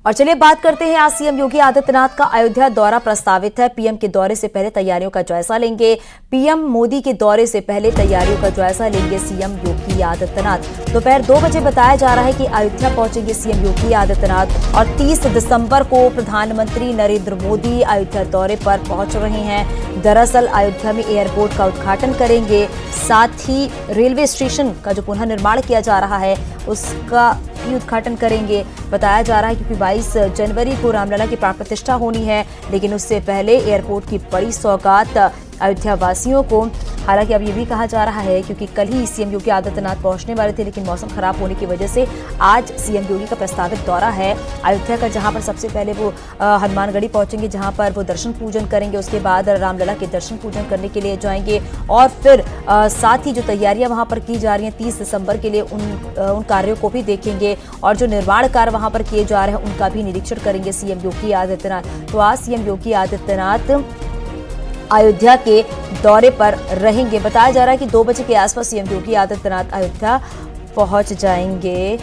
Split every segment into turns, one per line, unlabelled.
और चलिए बात करते हैं, आज सीएम योगी आदित्यनाथ का अयोध्या दौरा प्रस्तावित है। पीएम के दौरे से पहले तैयारियों का जायजा लेंगे। पीएम मोदी के दौरे से पहले तैयारियों का जायजा लेंगे सीएम योगी आदित्यनाथ। दोपहर 2 बजे बताया जा रहा है कि अयोध्या पहुंचेंगे सीएम योगी आदित्यनाथ और 30 दिसंबर को प्रधानमंत्री नरेंद्र मोदी अयोध्या दौरे पर पहुंच रहे हैं। दरअसल अयोध्या में एयरपोर्ट का उद्घाटन करेंगे, साथ ही रेलवे स्टेशन का जो पुनः निर्माण किया जा रहा है उसका भी उद्घाटन करेंगे। बताया जा रहा है क्योंकि 22 जनवरी को रामलला की प्राण प्रतिष्ठा होनी है, लेकिन उससे पहले एयरपोर्ट की बड़ी सौगात अयोध्या वासियों को। हालांकि अब ये भी कहा जा रहा है क्योंकि कल ही सीएम योगी आदित्यनाथ पहुंचने वाले थे, लेकिन मौसम खराब होने की वजह से आज सीएम योगी का प्रस्तावित दौरा है अयोध्या का, जहां पर सबसे पहले वो हनुमानगढ़ी पहुंचेंगे, जहां पर वो दर्शन पूजन करेंगे। उसके बाद रामलला के दर्शन पूजन करने के लिए जाएंगे और फिर साथ ही जो तैयारियां वहां पर की जा रही हैं 30 दिसंबर के लिए उन कार्यों को भी देखेंगे और जो निर्माण कार्य वहां पर किए जा रहे हैं उनका भी निरीक्षण करेंगे सीएम योगी आदित्यनाथ। तो आज सीएम योगी आदित्यनाथ अयोध्या के दौरे पर रहेंगे। बताया जा रहा है कि 2 बजे के आसपास सीएम योगी आदित्यनाथ अयोध्या पहुंच जाएंगे।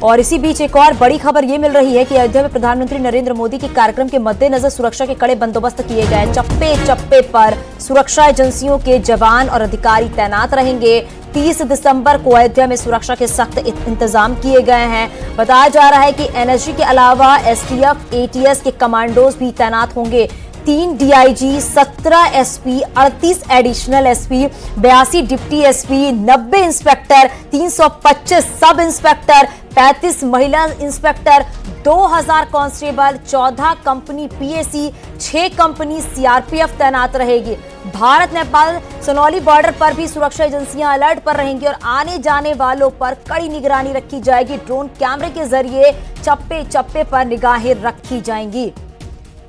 और इसी बीच एक और बड़ी खबर ये मिल रही है कि अयोध्या में प्रधानमंत्री नरेंद्र मोदी के कार्यक्रम के मद्देनजर सुरक्षा के कड़े बंदोबस्त किए गए। चप्पे चप्पे पर सुरक्षा एजेंसियों के जवान और अधिकारी तैनात रहेंगे। 30 दिसंबर को अयोध्या में सुरक्षा के सख्त इंतजाम किए गए हैं। बताया जा रहा है कि एनएसजी के अलावा एसटीएफ, एटीएस के कमांडोज भी तैनात होंगे। 3 DIG, 17 SP, 38 additional SP, 82 deputy SP, 90 inspector, 325 sub inspector, 35 महिला inspector, 2000 constable, 14 company PAC, 6 company CRPF तैनात रहेगी। भारत नेपाल सनौली बॉर्डर पर भी सुरक्षा एजेंसियां अलर्ट पर रहेंगी और आने जाने वालों पर कड़ी निगरानी रखी जाएगी। ड्रोन कैमरे के जरिए चप्पे चप्पे पर निगाहें रखी जाएंगी।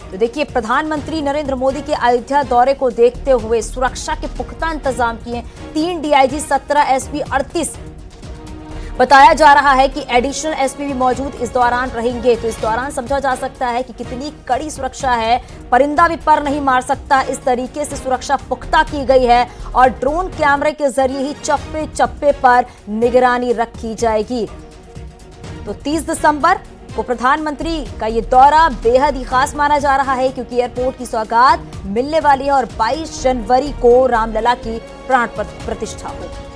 तो देखिए, प्रधानमंत्री नरेंद्र मोदी के अयोध्या दौरे को देखते हुए सुरक्षा के पुख्ता इंतजाम किए। 3 डीआईजी, 17 एसपी, 38 बताया जा रहा है कि एडिशनल एसपी भी मौजूद इस दौरान रहेंगे। तो इस दौरान समझा जा सकता है कि कितनी कड़ी सुरक्षा है, परिंदा भी पर नहीं मार सकता, इस तरीके से सुरक्षा पुख्ता की गई है और ड्रोन कैमरे के जरिए ही चप्पे चप्पे पर निगरानी रखी जाएगी। तो 30 दिसंबर को प्रधानमंत्री का ये दौरा बेहद ही खास माना जा रहा है क्योंकि एयरपोर्ट की सौगात मिलने वाली है और 22 जनवरी को रामलला की प्राण प्रतिष्ठा होगी।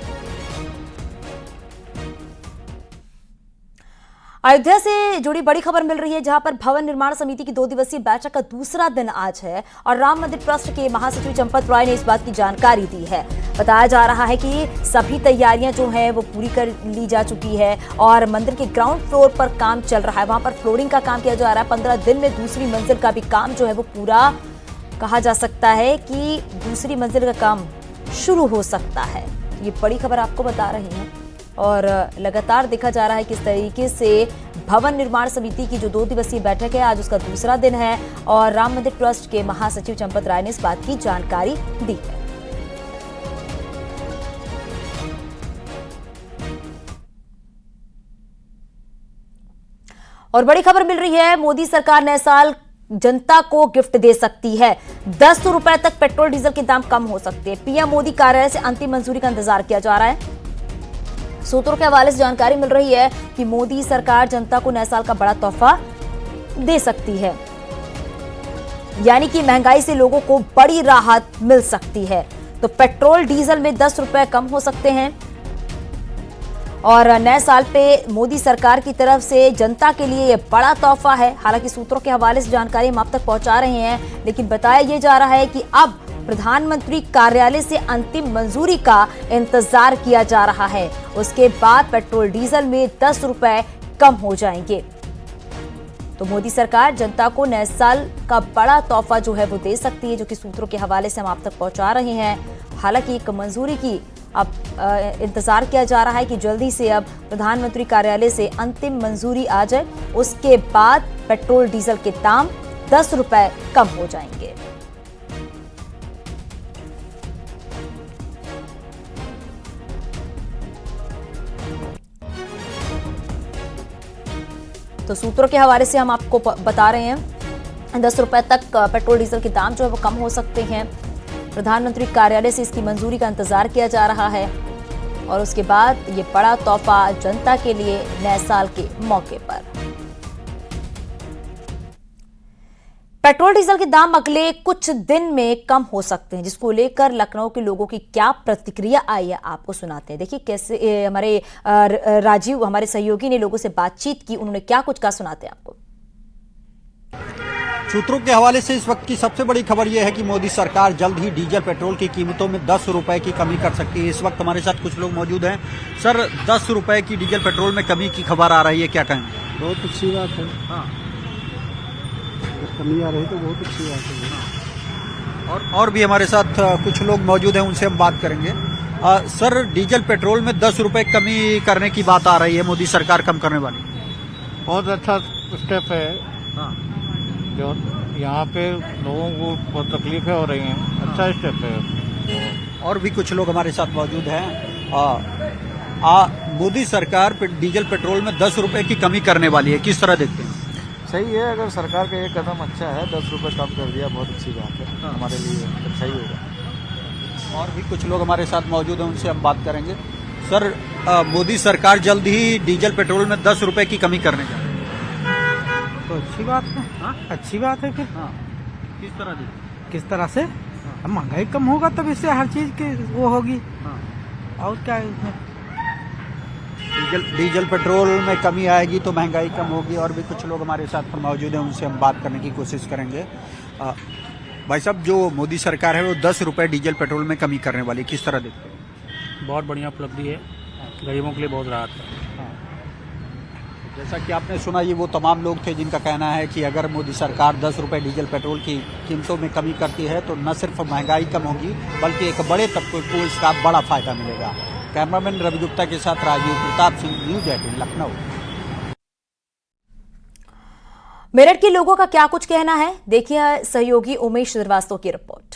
अयोध्या से जुड़ी बड़ी खबर मिल रही है, जहां पर भवन निर्माण समिति की 2 दिवसीय बैठक का दूसरा दिन आज है और राम मंदिर ट्रस्ट के महासचिव चंपत राय ने इस बात की जानकारी दी है। बताया जा रहा है कि सभी तैयारियां जो हैं वो पूरी कर ली जा चुकी है और मंदिर के ग्राउंड फ्लोर पर काम चल रहा है, वहां पर फ्लोरिंग का काम किया जा रहा है। 15 दिन में दूसरी मंजिल का भी काम जो है वो पूरा, कहा जा सकता है कि दूसरी मंजिल का काम शुरू हो सकता है। ये बड़ी खबर आपको बता रही है और लगातार देखा जा रहा है किस तरीके से भवन निर्माण समिति की जो 2 दिवसीय बैठक है आज उसका दूसरा दिन है और राम मंदिर ट्रस्ट के महासचिव चंपत राय ने इस बात की जानकारी दी है। और बड़ी खबर मिल रही है, मोदी सरकार नए साल जनता को गिफ्ट दे सकती है। 10 रुपए तक पेट्रोल डीजल के दाम कम हो सकते हैं। पीएम मोदी कार्यालय से अंतिम मंजूरी का इंतजार किया जा रहा है। सूत्रों के हवाले से जानकारी मिल रही है कि मोदी सरकार जनता को नए साल का बड़ा तोहफा दे सकती है, यानी कि महंगाई से लोगों को बड़ी राहत मिल सकती है। तो पेट्रोल डीजल में 10 रुपए कम हो सकते हैं और नए साल पे मोदी सरकार की तरफ से जनता के लिए यह बड़ा तोहफा है। हालांकि सूत्रों के हवाले से जानकारी हम आप तक पहुंचा रहे हैं, लेकिन बताया यह जा रहा है कि अब प्रधानमंत्री कार्यालय से अंतिम मंजूरी का इंतजार किया जा रहा है। उसके बाद पेट्रोल डीजल में 10 रुपए कम हो जाएंगे। तो मोदी सरकार जनता को नए साल का बड़ा तोहफा जो है वो दे सकती है, जो कि सूत्रों के हवाले से हम आप तक पहुंचा रहे हैं। हालांकि एक मंजूरी की अब इंतजार किया जा रहा है कि जल्दी से अब प्रधानमंत्री कार्यालय से अंतिम मंजूरी आ जाए, उसके बाद पेट्रोल डीजल के दाम 10 रुपए कम हो जाएंगे। तो सूत्रों के हवाले से हम आपको बता रहे हैं 10 रुपए तक पेट्रोल डीजल के दाम जो है वो कम हो सकते हैं। प्रधानमंत्री कार्यालय से इसकी मंजूरी का इंतजार किया जा रहा है। और उसके बाद ये बड़ा तोहफा जनता के लिए नए साल के मौके पर। पेट्रोल डीजल के दाम अगले कुछ दिन में कम हो सकते हैं, जिसको लेकर लखनऊ के लोगों की क्या प्रतिक्रिया आई है आपको सुनाते हैं। देखिए कैसे हमारे राजीव, हमारे सहयोगी ने लोगों से बातचीत की, उन्होंने क्या कुछ कहा, सुनाते हैं आपको।
सूत्रों के हवाले से इस वक्त की सबसे बड़ी खबर यह है कि मोदी सरकार जल्द ही डीजल पेट्रोल की कीमतों में 10 रुपए की कमी कर सकती है। इस वक्त हमारे साथ कुछ लोग मौजूद हैं। सर, 10 रुपए की डीजल पेट्रोल में कमी की खबर आ रही है, क्या कहेंगे?
बहुत अच्छी बात है।
हाँ,
अगर कमी आ रही तो बहुत अच्छी बात है।
और भी हमारे साथ कुछ लोग मौजूद हैं, उनसे हम बात करेंगे। सर, डीजल पेट्रोल में 10 रुपए कमी करने की बात आ रही है, मोदी सरकार कम करने वाली।
बहुत अच्छा स्टेप है।
हाँ,
जो यहाँ पे लोगों को बहुत तकलीफें हो रही हैं, अच्छा स्टेप है।
और भी कुछ लोग हमारे साथ मौजूद हैं। मोदी सरकार डीजल पेट्रोल में 10 रुपए की कमी करने वाली है, किस तरह देखते हैं?
सही है, अगर सरकार का ये कदम अच्छा है, 10 रुपये कम कर दिया, बहुत अच्छी बात है।
हाँ।
हमारे लिए अच्छा ही होगा।
और भी कुछ लोग हमारे साथ मौजूद हैं, उनसे हम बात करेंगे। सर, मोदी सरकार जल्द ही डीजल पेट्रोल में 10 रुपए की कमी करने जा रही है,
तो अच्छी बात है।
हाँ?
अच्छी बात है। फिर
हाँ, किस तरह देखते हैं?
किस तरह से? अब महंगाई कम होगा तब इससे हर चीज की वो होगी।
हाँ।
और क्या है इसमें?
डीजल पेट्रोल में कमी आएगी तो महंगाई कम होगी। और भी कुछ लोग हमारे साथ मौजूद हैं, उनसे हम बात करने की कोशिश करेंगे। भाई साहब, जो मोदी सरकार है वो 10 रुपए डीजल पेट्रोल में कमी करने वाली, किस तरह देखते हैं?
बहुत बढ़िया उपलब्धि है, गरीबों के लिए बहुत राहत है।
जैसा कि आपने सुना, ये वो तमाम लोग थे जिनका कहना है कि अगर मोदी सरकार 10 रुपए डीजल पेट्रोल की कीमतों में कमी करती है तो न सिर्फ महंगाई कम होगी बल्कि एक बड़े तबके को इसका बड़ा फायदा मिलेगा। कैमरामैन रवि गुप्ता के साथ राजीव प्रताप सिंह, न्यूज 18 लखनऊ।
मेरठ के लोगों का क्या कुछ कहना है, देखिए सहयोगी उमेश श्रीवास्तव की रिपोर्ट।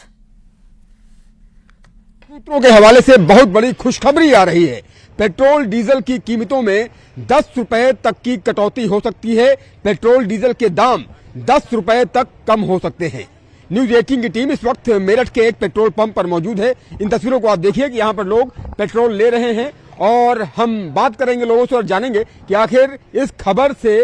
सूत्रों के हवाले से बहुत बड़ी खुशखबरी आ रही है। पेट्रोल डीजल की कीमतों में 10 रुपए तक की कटौती हो सकती है। पेट्रोल डीजल के दाम 10 रुपए तक कम हो सकते हैं। न्यूज 18 की टीम इस वक्त मेरठ के एक पेट्रोल पंप पर मौजूद है। इन तस्वीरों को आप देखिए कि यहाँ पर लोग पेट्रोल ले रहे हैं और हम बात करेंगे लोगों से और जानेंगे कि आखिर इस खबर से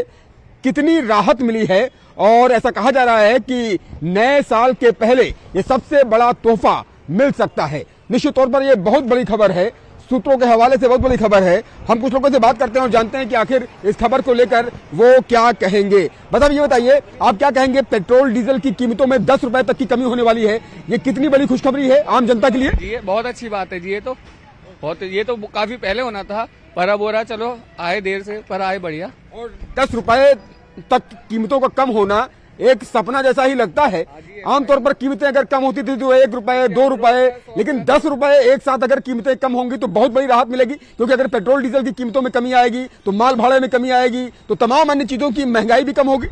कितनी राहत मिली है। और ऐसा कहा जा रहा है कि नए साल के पहले ये सबसे बड़ा तोहफा मिल सकता है। निश्चित तौर पर यह बहुत बड़ी खबर है, सूत्रों के हवाले से बहुत बड़ी खबर है। हम कुछ लोगों से बात करते हैं और जानते हैं कि आखिर इस खबर को लेकर वो क्या कहेंगे। बस अब ये बताइए, आप क्या कहेंगे? पेट्रोल डीजल की कीमतों में 10 रुपए तक की कमी होने वाली है, ये कितनी बड़ी खुशखबरी है आम जनता के लिए?
जी, ये बहुत अच्छी बात है जी। ये तो काफी पहले होना था, पर अब हो रहा। चलो, आए देर से पर आए बढ़िया।
और 10 रुपए तक कीमतों का कम होना एक सपना जैसा ही लगता है। आमतौर पर कीमतें अगर कम होती थी तो 1 रुपए 2 रुपए, लेकिन 10 रुपए एक साथ अगर कीमतें कम होंगी तो बहुत बड़ी राहत मिलेगी। क्योंकि अगर पेट्रोल डीजल की कीमतों में कमी आएगी तो माल भाड़े में कमी आएगी, तो तमाम अन्य चीजों की महंगाई भी कम होगी।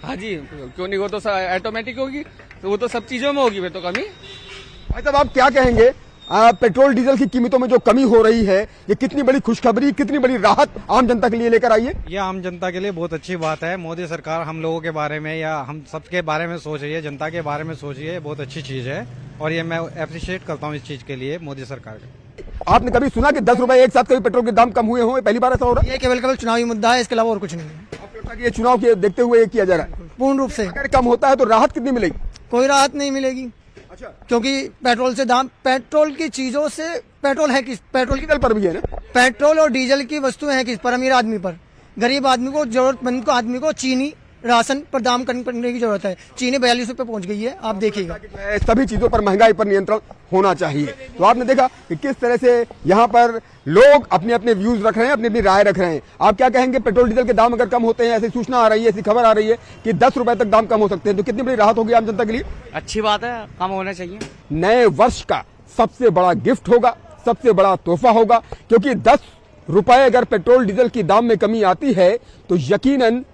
हाँ जी, क्यों नहीं, वो तो ऑटोमेटिक होगी, तो वो तो सब चीजों में होगी फिर तो कमी।
भाई साहब, आप क्या कहेंगे? पेट्रोल डीजल की कीमतों में जो कमी हो रही है, ये कितनी बड़ी खुशखबरी, कितनी बड़ी राहत आम जनता के लिए लेकर आई है?
ये आम जनता के लिए बहुत अच्छी बात है। मोदी सरकार हम लोगों के बारे में या हम सबके बारे में सोच रही है, जनता के बारे में सोच रही है, बहुत अच्छी चीज है। और ये मैं अप्रिशिएट करता हूँ इस चीज के लिए मोदी सरकार का।
आपने कभी सुना कि 10 रुपए एक साथ कभी पेट्रोल के दाम कम हुए हों? पहली बार ऐसा हो रहा है?
ये केवल चुनावी मुद्दा है, इसके अलावा और कुछ नहीं है।
आपको लगता है कि ये चुनाव के देखते हुए ये किया जा रहा है?
पूर्ण रूप से।
अगर कम होता है तो राहत कितनी मिलेगी?
कोई राहत नहीं मिलेगी।
अच्छा,
क्योंकि पेट्रोल से दाम, पेट्रोल की चीजों से, पेट्रोल है किस, पेट्रोल की
डीजल पर भी है ना?
पेट्रोल और डीजल की वस्तुएं हैं किस पर? अमीर आदमी पर। गरीब आदमी को, जरूरतमंद को आदमी को चीनी राशन पर दाम करने की जरूरत है। चीनी 42 रुपए पहुंच गई है, आप देखिएगा।
सभी चीजों पर महंगाई पर नियंत्रण होना चाहिए। तो आपने देखा कि किस तरह से यहाँ पर लोग अपने अपने व्यूज रख रहे हैं, अपनी अपनी राय रख रहे हैं। आप क्या कहेंगे? पेट्रोल डीजल के दाम अगर कम होते हैं, ऐसी सूचना आ रही है, ऐसी खबर आ रही है कि 10 रुपए तक दाम कम हो सकते हैं, तो कितनी बड़ी राहत होगी आम जनता के लिए?
अच्छी बात है, कम होना चाहिए।
नए वर्ष का सबसे बड़ा गिफ्ट होगा, सबसे बड़ा तोहफा होगा। क्योंकि 10 रुपए अगर पेट्रोल डीजल की दाम में कमी आती है तो यकीनन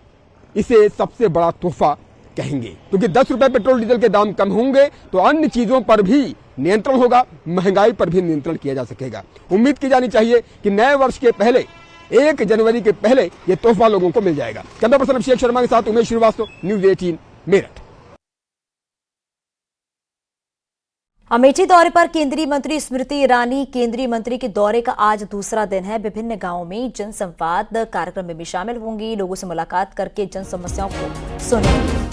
इसे सबसे बड़ा तोहफा कहेंगे। क्योंकि 10 रुपए पेट्रोल डीजल के दाम कम होंगे तो अन्य चीजों पर भी नियंत्रण होगा, महंगाई पर भी नियंत्रण किया जा सकेगा। उम्मीद की जानी चाहिए कि नए वर्ष के पहले, 1 जनवरी के पहले ये तोहफा लोगों को मिल जाएगा। कैमरा पर्सन अभिषेक शर्मा के साथ उमेश श्रीवास्तव, न्यूज 18 मेरठ।
अमेठी दौरे पर केंद्रीय मंत्री स्मृति ईरानी। केंद्रीय मंत्री के दौरे का आज दूसरा दिन है। विभिन्न गांवों में जनसंवाद कार्यक्रम में भी शामिल होंगी। लोगों से मुलाकात करके जन समस्याओं को सुनेंगी।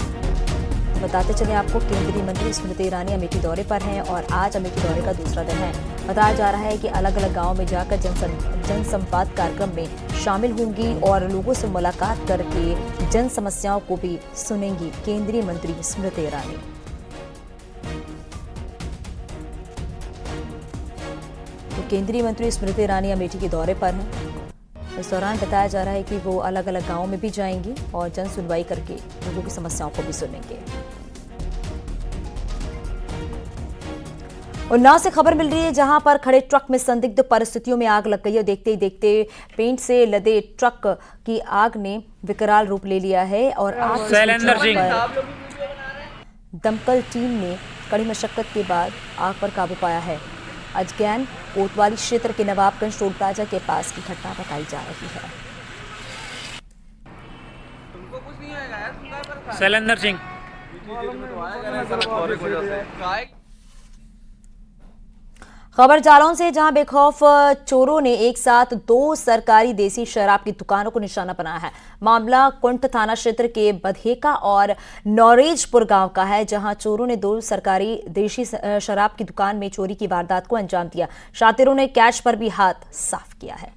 बताते चले आपको, केंद्रीय मंत्री स्मृति ईरानी अमेठी दौरे पर हैं और आज अमेठी दौरे का दूसरा दिन है। बताया जा रहा है कि अलग अलग गांवों में जाकर जनसंवाद कार्यक्रम में शामिल होंगी और लोगों से मुलाकात करके जन समस्याओं को भी सुनेंगी केंद्रीय मंत्री स्मृति ईरानी। तो केंद्रीय मंत्री स्मृति ईरानी अमेठी के दौरे पर हैं। इस दौरान बताया जा रहा है कि वो अलग अलग गांवों में भी जाएंगी और जन सुनवाई करके लोगों की समस्याओं को भी सुनेंगे। उन्नाव से खबर मिल रही है, जहां पर खड़े ट्रक में संदिग्ध परिस्थितियों में आग लग गई है। देखते ही देखते पेंट से लदे ट्रक की आग ने विकराल रूप ले लिया है और आग पर दमकल टीम ने कड़ी मशक्कत के बाद आग पर काबू पाया है। अजगैन कोतवाली क्षेत्र के नवाबगंज टोल प्लाजा के पास की घटना बताई जा रही है।
शैलेंद्र सिंह।
खबर जालौन से, जहां बेखौफ चोरों ने एक साथ 2 सरकारी देसी शराब की दुकानों को निशाना बनाया है। मामला कुंट थाना क्षेत्र के बधेका और नौरेजपुर गांव का है, जहां चोरों ने 2 सरकारी देसी शराब की दुकान में चोरी की वारदात को अंजाम दिया। शातिरों ने कैश पर भी हाथ साफ किया है।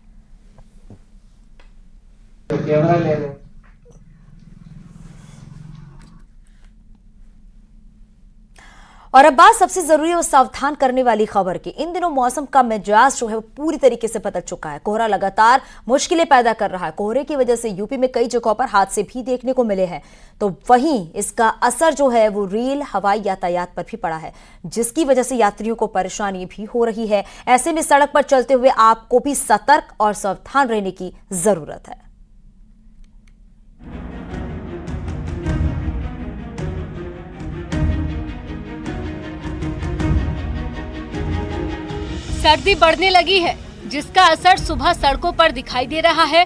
और अब बात सबसे जरूरी और सावधान करने वाली खबर की। इन दिनों मौसम का मिजाज जो है वो पूरी तरीके से बदल चुका है। कोहरा लगातार मुश्किलें पैदा कर रहा है। कोहरे की वजह से यूपी में कई जगहों पर हादसे भी देखने को मिले हैं। तो वहीं इसका असर जो है वो रेल हवाई यातायात पर भी पड़ा है, जिसकी वजह से यात्रियों को परेशानी भी हो रही है। ऐसे में सड़क पर चलते हुए आपको भी सतर्क और सावधान रहने की जरूरत है।
सर्दी बढ़ने लगी है, जिसका असर सुबह सड़कों पर दिखाई दे रहा है।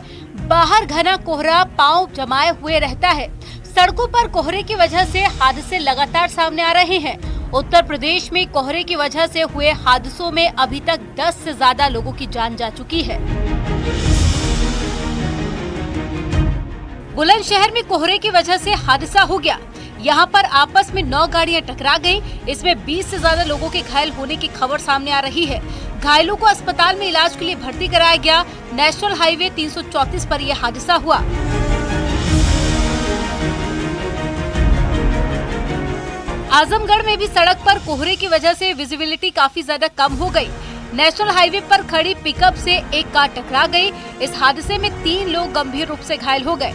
बाहर घना कोहरा पांव जमाए हुए रहता है। सड़कों पर कोहरे की वजह से हादसे लगातार सामने आ रहे हैं। उत्तर प्रदेश में कोहरे की वजह से हुए हादसों में अभी तक 10 से ज्यादा लोगों की जान जा चुकी है। बुलंदशहर में कोहरे की वजह से हादसा हो गया। यहाँ पर आपस में 9 गाड़ियां टकरा गईं। इसमें 20 से ज्यादा लोगों के घायल होने की खबर सामने आ रही है। घायलों को अस्पताल में इलाज के लिए भर्ती कराया गया। नेशनल हाईवे 334 पर यह हादसा हुआ। आजमगढ़ में भी सड़क पर कोहरे की वजह से विजिबिलिटी काफी ज्यादा कम हो गई। नेशनल हाईवे पर खड़ी पिकअप से एक कार टकरा गई। इस हादसे में 3 लोग गंभीर रूप से घायल हो गए।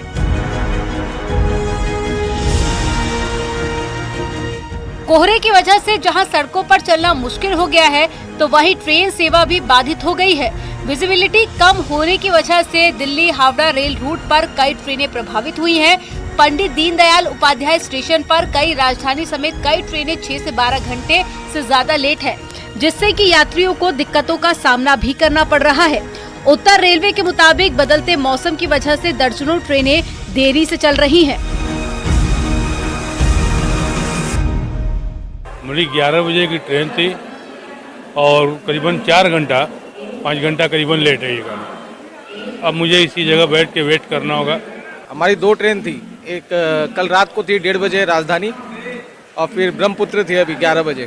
कोहरे की वजह से जहां सड़कों पर चलना मुश्किल हो गया है, तो वहीं ट्रेन सेवा भी बाधित हो गई है। विजिबिलिटी कम होने की वजह से दिल्ली हावड़ा रेल रूट पर कई ट्रेनें प्रभावित हुई हैं। पंडित दीनदयाल उपाध्याय स्टेशन पर कई राजधानी समेत कई ट्रेनें 6 से 12 घंटे से ज्यादा लेट है, जिससे कि यात्रियों को दिक्कतों का सामना भी करना पड़ रहा है। उत्तर रेलवे के मुताबिक बदलते मौसम की वजह से दर्जनों ट्रेनें देरी से चल रही हैं।
मेरी 11 बजे की ट्रेन थी और करीबन 5 घंटा करीबन लेट है ये गाड़ी। अब मुझे इसी जगह बैठ के वेट करना होगा।
हमारी 2 ट्रेन थी, एक कल रात को थी 1:30 बजे राजधानी और फिर ब्रह्मपुत्र थी अभी 11 बजे।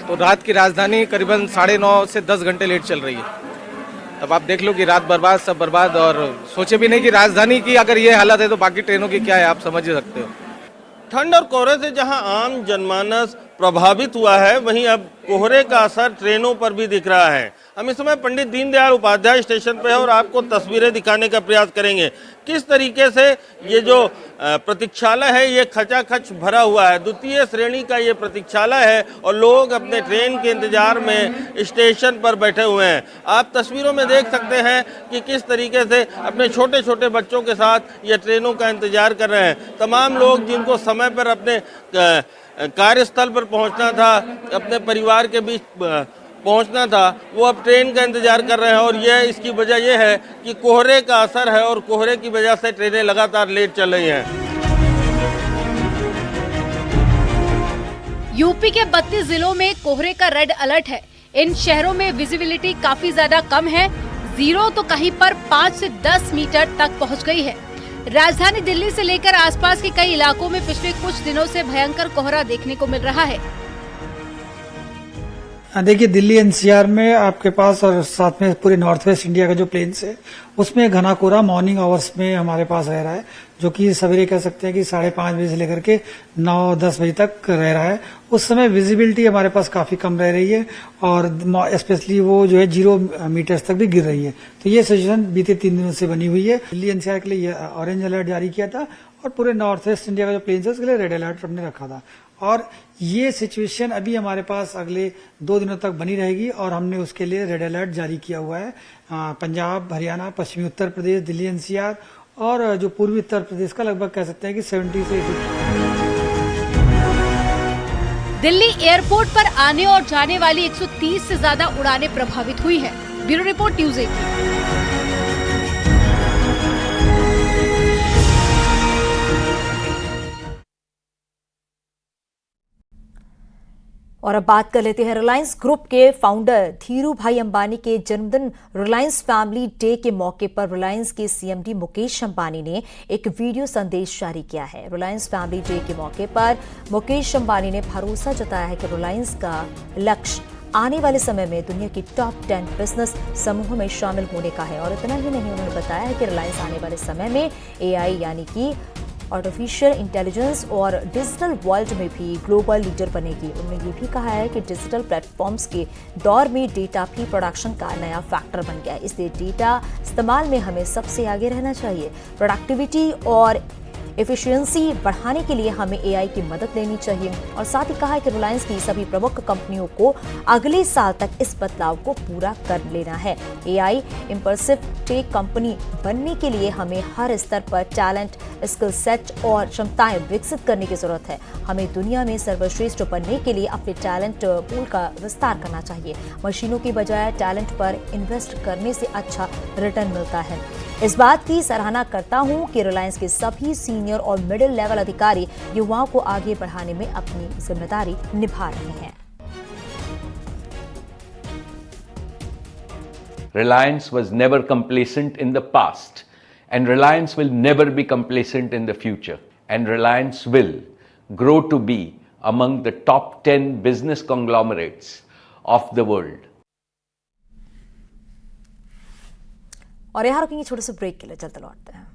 तो रात की राजधानी करीबन 9:30 से 10 घंटे लेट चल रही है। तब आप देख लो कि रात बर्बाद, सब बर्बाद। और सोचे भी नहीं कि राजधानी की अगर ये हालत है तो बाकी ट्रेनों की क्या है, आप समझ ही सकते हो।
ठंड और कोहरे से जहां आम जनमानस प्रभावित हुआ है, वहीं अब कोहरे का असर ट्रेनों पर भी दिख रहा है। हम इस समय पंडित दीनदयाल उपाध्याय स्टेशन पे हैं और आपको तस्वीरें दिखाने का प्रयास करेंगे किस तरीके से ये जो प्रतीक्षालय है ये खचाखच भरा हुआ है। 2य श्रेणी का ये प्रतीक्षालय है और लोग अपने ट्रेन के इंतजार में स्टेशन पर बैठे हुए हैं। आप तस्वीरों में देख सकते हैं कि किस तरीके से अपने छोटे छोटे बच्चों के साथ ये ट्रेनों का इंतजार कर रहे हैं। तमाम लोग जिनको समय पर अपने कार्यस्थल पर पहुंचना था, अपने परिवार के बीच पहुंचना था, वो अब ट्रेन का इंतजार कर रहे हैं। और यह इसकी वजह यह है कि कोहरे का असर है और कोहरे की वजह से ट्रेनें लगातार लेट चल रही हैं।
यूपी के 32 जिलों में कोहरे का रेड अलर्ट है। इन शहरों में विजिबिलिटी काफी ज्यादा कम है। जीरो तो कहीं पर 5 से 10 मीटर तक पहुंच गई है। राजधानी दिल्ली से लेकर आसपास के कई इलाकों में पिछले कुछ दिनों से भयंकर कोहरा देखने को मिल रहा है।
देखिए, दिल्ली एनसीआर में आपके पास और साथ में पूरे नॉर्थ वेस्ट इंडिया का जो प्लेन्स है उसमें घना कोहरा मॉर्निंग आवर्स में हमारे पास रह रहा है, जो कि सवेरे कह सकते हैं कि 5:30 बजे से लेकर के 9-10 बजे तक रह रहा है। उस समय विजिबिलिटी हमारे पास काफी कम रह रही है और स्पेशली वो जो है 0 मीटर्स तक भी गिर रही है। तो ये सिचुएशन बीते 3 दिनों से बनी हुई है। दिल्ली एनसीआर के लिए ऑरेंज अलर्ट जारी किया था और पूरे नॉर्थ वेस्ट इंडिया का जो प्लेन्स है उसके लिए रेड अलर्ट हमने रखा था। और ये सिचुएशन अभी हमारे पास अगले 2 दिनों तक बनी रहेगी और हमने उसके लिए रेड अलर्ट जारी किया हुआ है। पंजाब, हरियाणा, पश्चिमी उत्तर प्रदेश, दिल्ली एनसीआर और जो पूर्वी उत्तर प्रदेश का लगभग कह सकते हैं कि 70 से 80।
दिल्ली एयरपोर्ट पर आने और जाने वाली 130 से ज्यादा उड़ानें प्रभावित हुई है। Bureau report news 18।
और अब बात कर लेते हैं रिलायंस ग्रुप के फाउंडर धीरू भाई अंबानी के जन्मदिन। रिलायंस फैमिली डे के मौके पर रिलायंस के सीएमडी मुकेश अंबानी ने एक वीडियो संदेश जारी किया है। रिलायंस फैमिली डे के मौके पर मुकेश अंबानी ने भरोसा जताया है कि रिलायंस का लक्ष्य आने वाले समय में दुनिया की टॉप 10 बिजनेस समूह में शामिल होने का है। और इतना ही नहीं, उन्होंने बताया है कि रिलायंस आने वाले समय में एआई यानी कि आर्टिफिशियल इंटेलिजेंस और डिजिटल वर्ल्ड में भी ग्लोबल लीडर बनेगी। उन्होंने ये भी कहा है कि डिजिटल प्लेटफॉर्म्स के दौर में डेटा भी प्रोडक्शन का नया फैक्टर बन गया है, इसलिए डेटा इस्तेमाल में हमें सबसे आगे रहना चाहिए। प्रोडक्टिविटी और एफिशिएंसी बढ़ाने के लिए हमें एआई की मदद लेनी चाहिए। और साथ ही कहा है कि रिलायंस की सभी प्रमुख कंपनियों को अगले साल तक इस बदलाव को पूरा कर लेना है। एआई इम्पर्सिव टेक कंपनी बनने के लिए हमें हर स्तर पर टैलेंट, स्किल सेट और क्षमताएं विकसित करने की जरूरत है। हमें दुनिया में सर्वश्रेष्ठ बनने के लिए अपने टैलेंट पूल का विस्तार करना चाहिए। मशीनों की बजाय टैलेंट पर इन्वेस्ट करने से अच्छा रिटर्न मिलता है। इस बात की सराहना करता हूं कि रिलायंस के सभी सीनियर और मिडिल लेवल अधिकारी युवाओं को आगे बढ़ाने में अपनी जिम्मेदारी निभा रहे हैं।
Reliance was never complacent in the past, and Reliance will never be complacent in the future. And Reliance will grow to be among the top 10 business conglomerates of the world.
और यहाँ रुकेंगे छोटे से ब्रेक के लिए, चलते लौटते हैं।